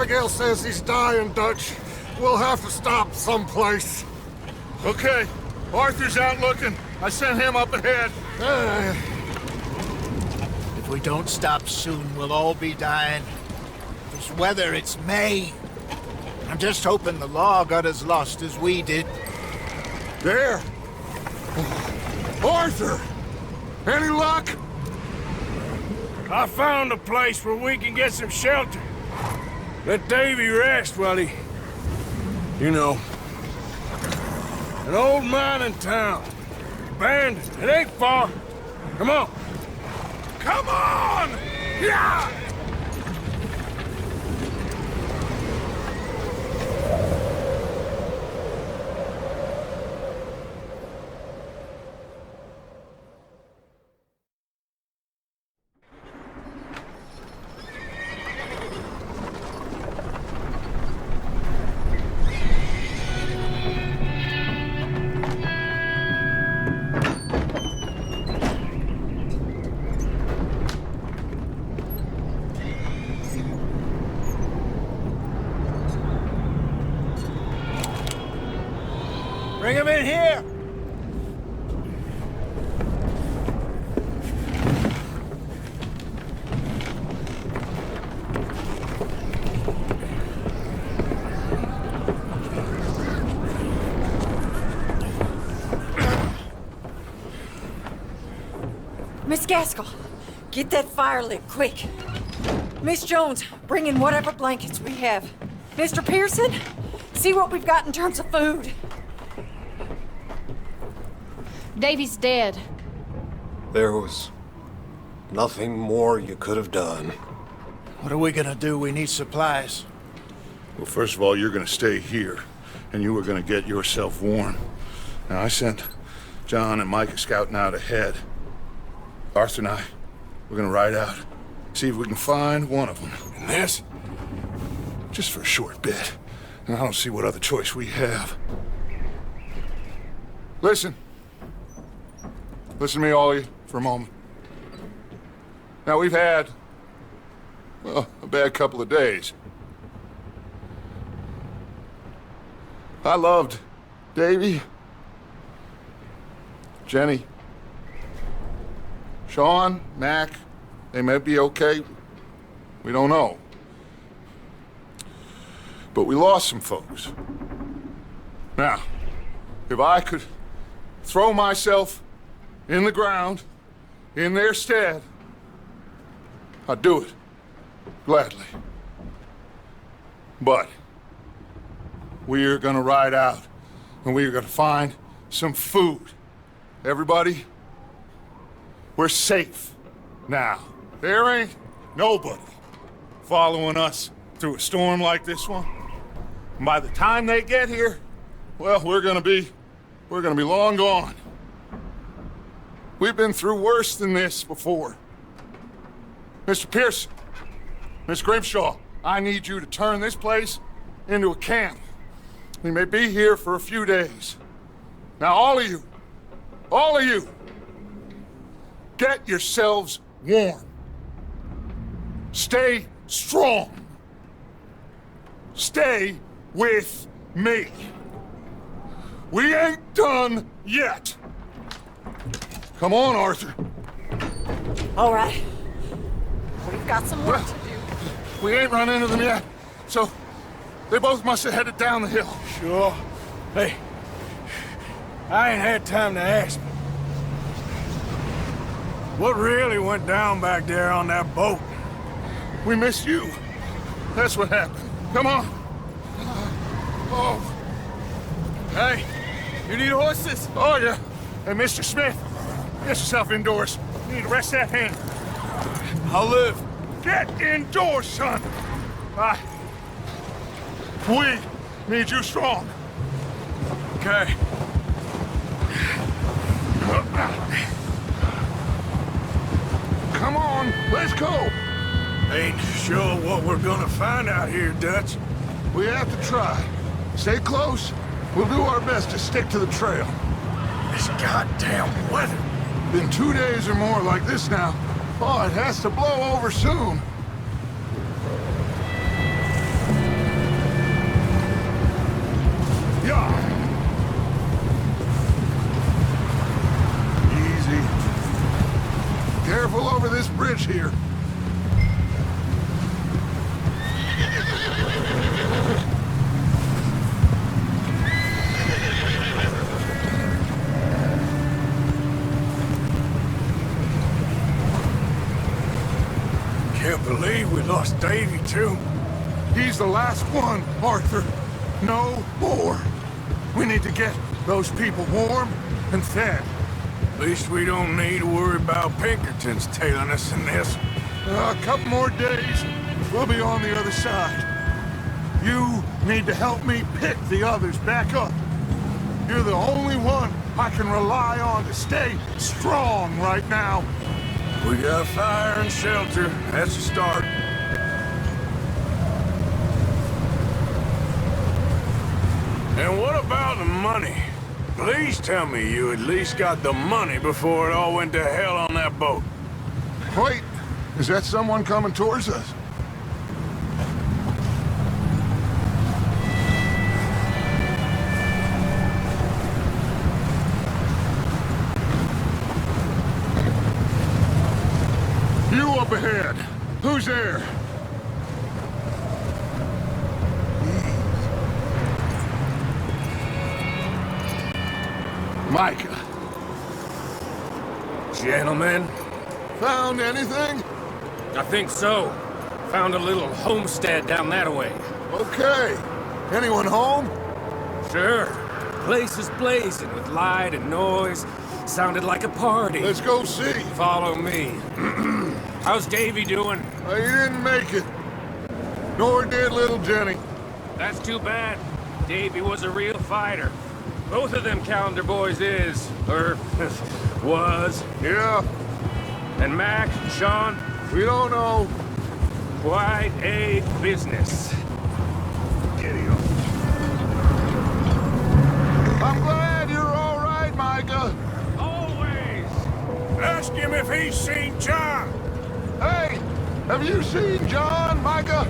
Abigail says he's dying, Dutch. We'll have to stop someplace. Okay. Arthur's out looking. I sent him up ahead. If we don't stop soon, we'll all be dying. This weather, it's May. I'm just hoping the law got as lost as we did. There! Arthur! Any luck? I found a place where we can get some shelter. Let Davy rest while he... You know. An old mining town. Abandoned. It ain't far. Come on. Come on! Yeah! Bring him in here! Miss Gaskell, get that fire lit, quick. Miss Jones, bring in whatever blankets we have. Mr. Pearson, see what we've got in terms of food. Davy's dead. There was nothing more you could have done. What are we gonna do? We need supplies. Well, first of all, you're gonna stay here, and you are gonna get yourself warm. Now, I sent John and Micah scouting out ahead. Arthur and I, we're gonna ride out, see if we can find one of them. And this, just for a short bit. And I don't see what other choice we have. Listen. Listen to me, all of you, for a moment. Now, we've had, well, a bad couple of days. I loved Davy, Jenny, Sean, Mac. They may be okay. We don't know. But we lost some folks. Now, if I could throw myself in the ground, in their stead, I'd do it, gladly. But we are gonna ride out, and we are gonna find some food. Everybody, we're safe now. There ain't nobody following us through a storm like this one. And by the time they get here, well, we're gonna be long gone. We've been through worse than this before. Mr. Pearson, Miss Grimshaw, I need you to turn this place into a camp. We may be here for a few days. Now, all of you, get yourselves warm. Stay strong. Stay with me. We ain't done yet. Come on, Arthur. All right. We've got some work to do. We ain't run into them yet, so they both must have headed down the hill. Sure. Hey, I ain't had time to ask. What really went down back there on that boat? We missed you. That's what happened. Come on. Oh. Hey, you need horses? Oh, yeah. Hey, Mr. Smith, get yourself indoors. You need to rest that hand. I'll live. Get indoors, son. We need you strong. Okay. Come on, let's go. Ain't sure what we're gonna find out here, Dutch. We have to try. Stay close. We'll do our best to stick to the trail. This goddamn weather. Been 2 days or more like this now. Oh, it has to blow over soon. lost Davy, too? He's the last one, Arthur. No more. We need to get those people warm and fed. At least we don't need to worry about Pinkertons tailing us in this. A couple more days, we'll be on the other side. You need to help me pick the others back up. You're the only one I can rely on to stay strong right now. We got fire and shelter. That's a start. And what about the money? Please tell me you at least got the money before it all went to hell on that boat. Wait, is that someone coming towards us? You up ahead. Who's there? Micah. Gentlemen, Found anything? I think so. Found a little homestead down that way. Okay. Anyone home? Sure. Place is blazing with light and noise. Sounded like a party. Let's go see. Follow me. How's Davy doing? He didn't make it. Nor did little Jenny. That's too bad. Davy was a real fighter. Both of them calendar boys is, or was. Yeah, And Mac, Sean, we don't know. quite a business. I'm glad you're all right, Micah. Always! Ask him if he's seen John. Hey, have you seen John, Micah?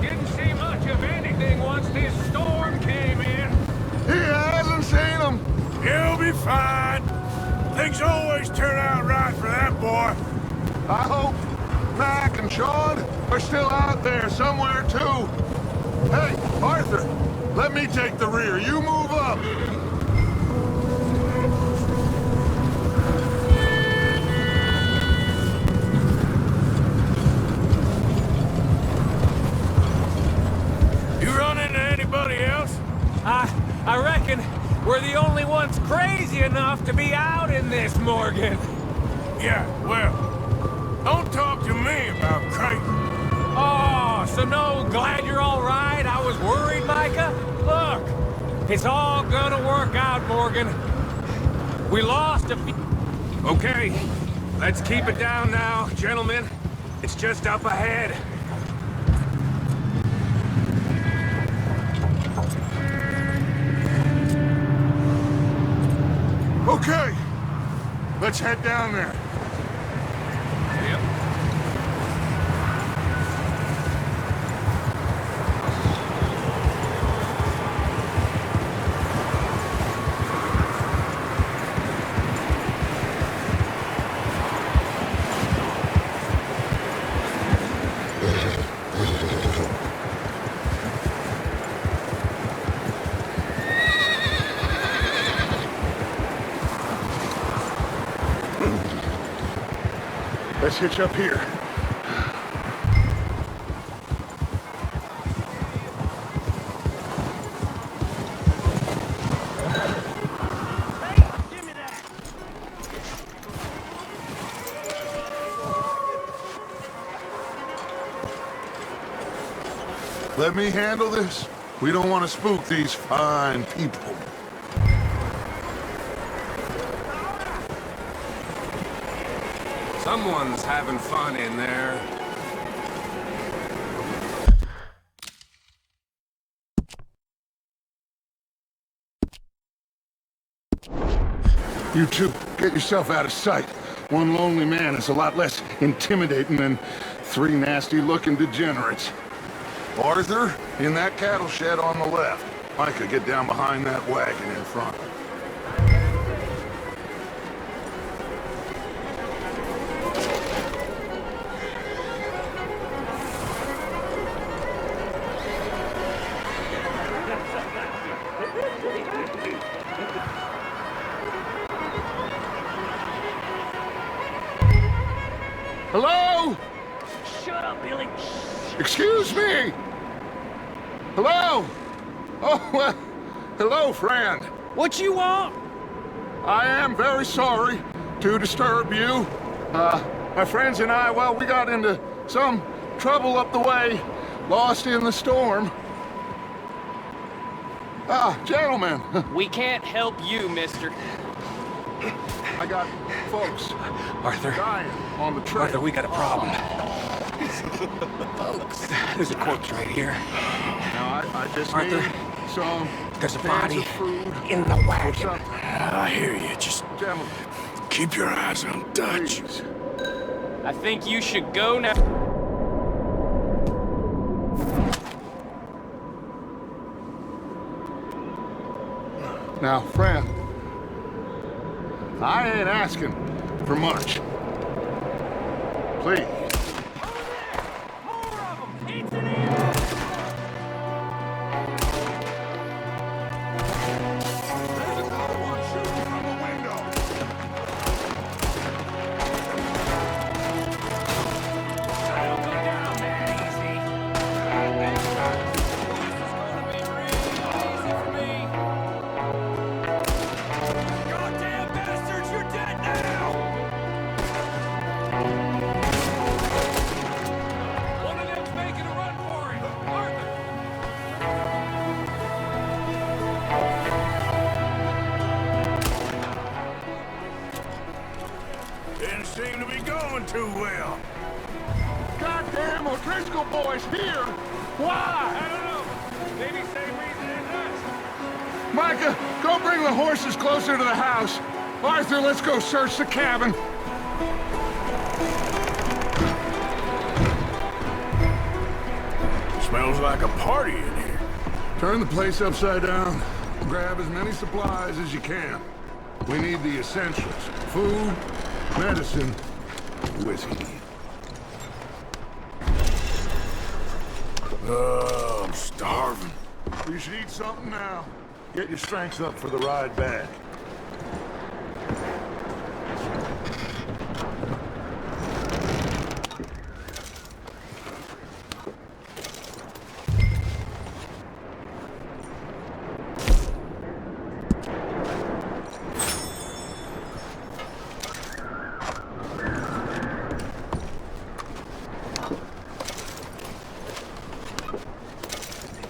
Didn't see much of anything once this storm came in. He hasn't seen him. He'll be fine. Things always turn out right for that boy. I hope Mac and Sean are still out there somewhere, too. Hey, Arthur, let me take the rear. You move up. You run into anybody else? I reckon we're the only ones crazy enough to be out in this, Morgan. Yeah, well, don't talk to me about crazy. Oh, so no, glad you're all right. I was worried, Micah. Look, it's all gonna work out, Morgan. We lost a few... Okay, let's keep it down now, gentlemen. It's just up ahead. Okay, let's head down there. Yep. Let's hitch up here. Let me handle this. We don't want to spook these fine people. Someone's having fun in there. You two, get yourself out of sight. One lonely man is a lot less intimidating than three nasty-looking degenerates. Arthur, in that cattle shed on the left. Micah, get down behind that wagon in front. Hello? Shut up, Billy. Excuse me! Hello? Oh, well, hello, friend. What you want? I am very sorry to disturb you. My friends and I, well, we got into some trouble up the way, lost in the storm. Gentlemen. We can't help you, mister. I got folks Arthur. dying on the trail. Arthur, we got a problem. There's a corpse right here. Now, I just Arthur, need some there's a cans body of food in the or wagon. something. I hear you. Just Gentlemen, keep your eyes on Dutch. please. I think you should go now. Now, friend, I ain't asking for much. Please. Didn't seem to be going too well. Goddamn O'Driscoll boy's here! Why? I don't know. Maybe same reason as us. Micah, go bring the horses closer to the house. Arthur, let's go search the cabin. Smells like a party in here. Turn the place upside down. Grab as many supplies as you can. We need the essentials. Food, medicine, whiskey. Oh, I'm starving. You should eat something now. Get your strength up for the ride back.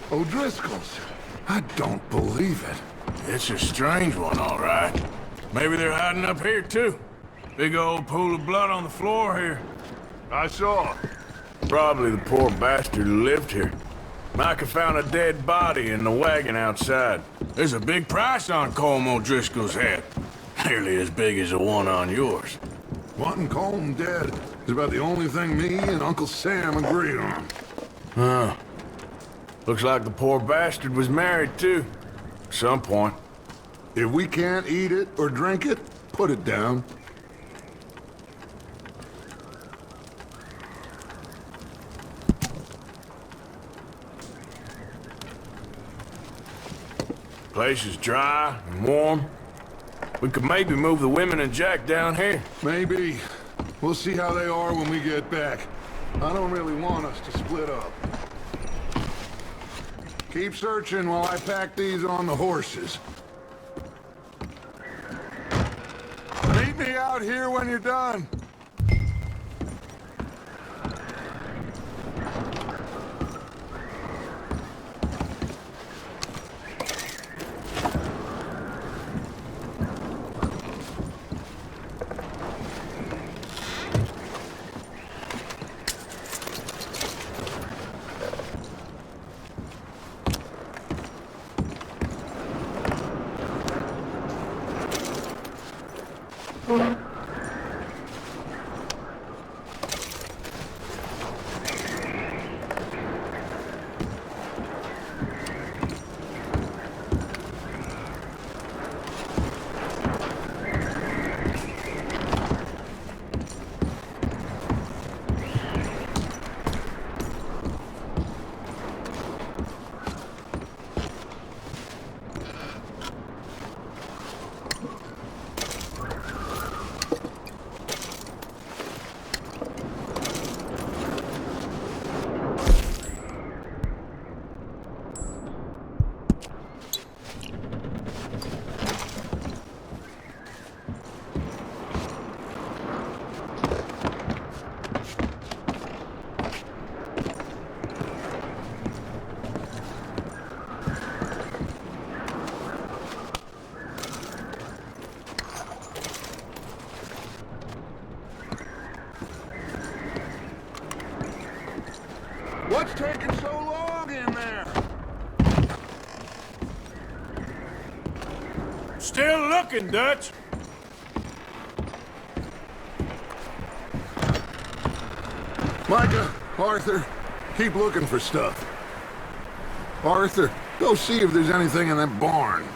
O'Driscoll's. I don't believe it. It's a strange one, all right. Maybe they're hiding up here, too. Big old pool of blood on the floor here. I saw. Probably the poor bastard who lived here. Micah found a dead body in the wagon outside. There's a big price on Colm O'Driscoll's head. Nearly as big as the one on yours. Wanting Colm dead is about the only thing me and Uncle Sam agree on. Huh. Looks like the poor bastard was married, too. At some point. If we can't eat it or drink it, put it down. Place is dry and warm. We could maybe move the women and Jack down here. Maybe. We'll see how they are when we get back. I don't really want us to split up. Keep searching while I pack these on the horses. Meet me out here when you're done. Still looking, Dutch. Micah, Arthur, keep looking for stuff. Arthur, go see if there's anything in that barn.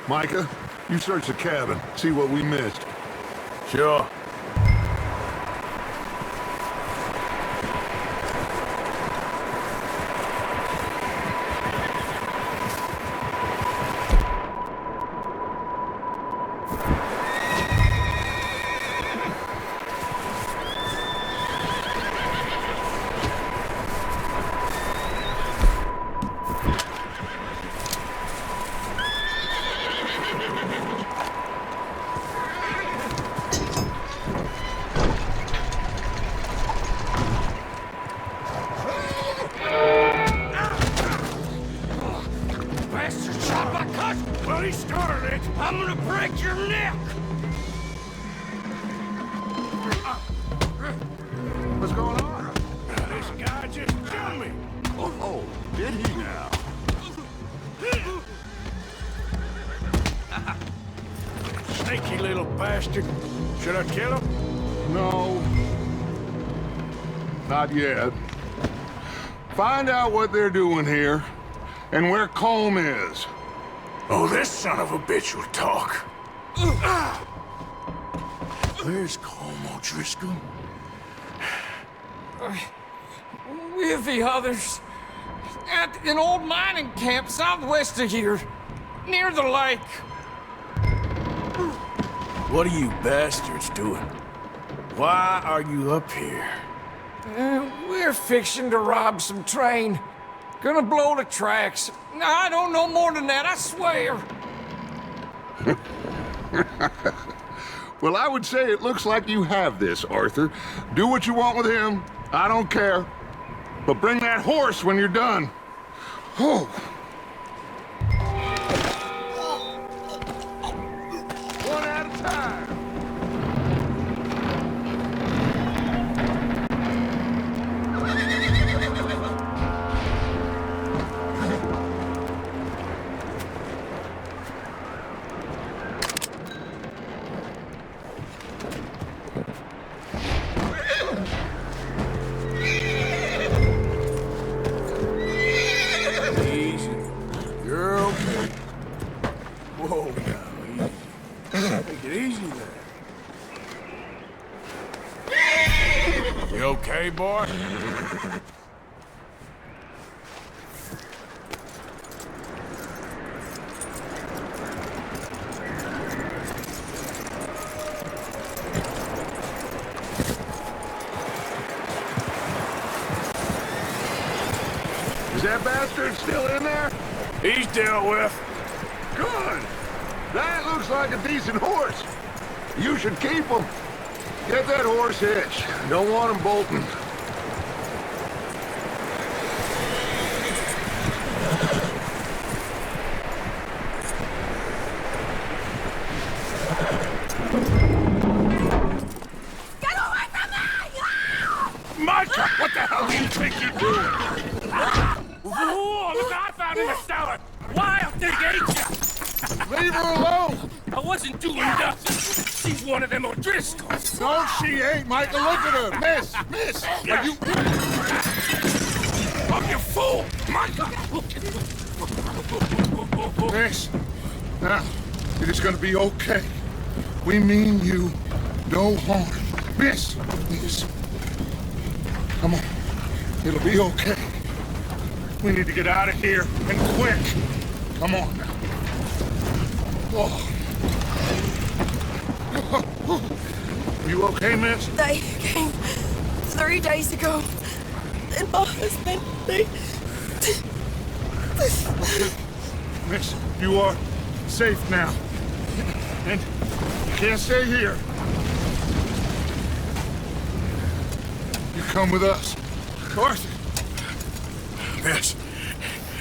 Micah, you search the cabin, see what we missed. Sure. Well, he started it. I'm gonna break your neck. What's going on? This guy just killed me. Oh, did he now? Sneaky little bastard. Should I kill him? No. Not yet. Find out what they're doing here, and where 𝗀𝗻 is. Oh, this son of a bitch will talk. Where's Colm O'Driscoll? With the others. At an old mining camp southwest of here. Near the lake. What are you bastards doing? Why are you up here? We're fixing to rob some train. Gonna blow the tracks. I don't know more than that, I swear. Well, I would say it looks like you have this, Arthur. Do what you want with him. I don't care. But bring that horse when you're done. Oh. One at a time. Easy. You're okay. Whoa, now, easy. Take it easy there. You okay, boy? Is that bastard still in there? He's dealt with. Good. That looks like a decent horse. You should keep him. Get that horse hitched. Don't want him bolting. Get away from me! Micah, what the hell do you think you're doing? Whoa, look, I found in the cellar. Wild thing ate you. Leave her alone. I wasn't doing nothing. She's one of them O'Driscolls. No, she ain't, Micah. Look at her. Miss, are you... Oh, you fool! Micah! Miss, now, it is gonna be okay. We mean you no harm. Miss. Come on. It'll be okay. We need to get out of here, and quick. Come on now. Oh. You okay, miss? They came 3 days ago. And my husband, they... Miss, you are safe now. And you can't stay here. You come with us. Arthur. Miss,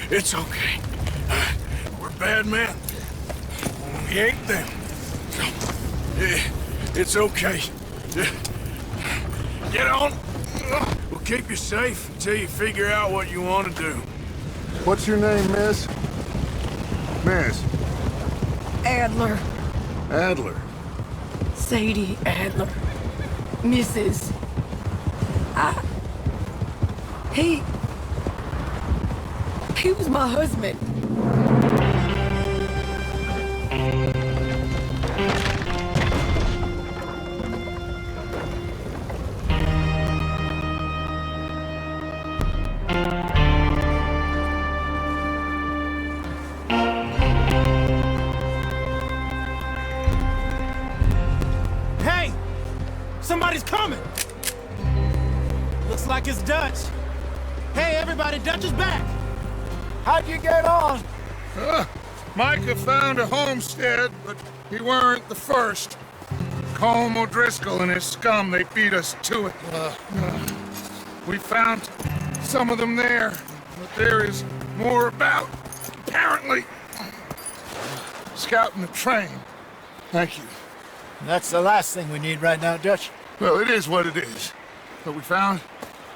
it's okay. We're bad men. We ain't them. It's okay. Get on. We'll keep you safe until you figure out what you want to do. What's your name, miss? Miss. Adler. Adler. Sadie Adler. Mrs. He was my husband. Hey! Somebody's coming! Looks like it's Dutch. Hey, everybody, Dutch is back! How'd you get on? Micah found a homestead, but he weren't the first. Colm O'Driscoll and his scum, they beat us to it. We found some of them there, but there is more about, apparently. Scouting the train. Thank you. That's the last thing we need right now, Dutch. Well, it is what it is. But we found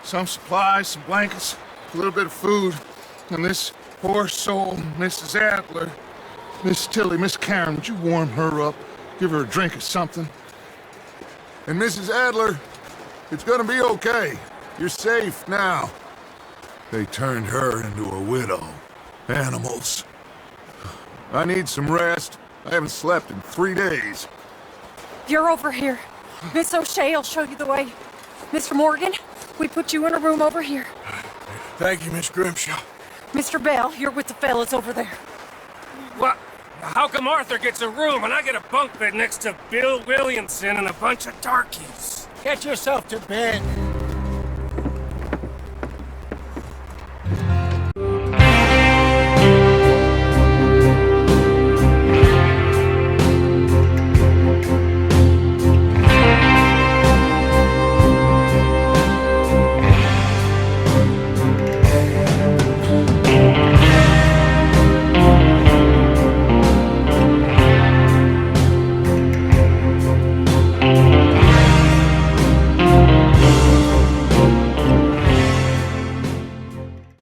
some supplies, some blankets, a little bit of food, and this poor soul, Mrs. Adler, Miss Tilly, Miss Karen, would you warm her up? Give her a drink or something? And Mrs. Adler, it's gonna be okay. You're safe now. They turned her into a widow. Animals. I need some rest. I haven't slept in 3 days. You're over here. Miss O'Shea will show you the way. Mr. Morgan, we put you in a room over here. Thank you, Miss Grimshaw. Mr. Bell, you're with the fellas over there. What? How come Arthur gets a room and I get a bunk bed next to Bill Williamson and a bunch of darkies? Get yourself to bed.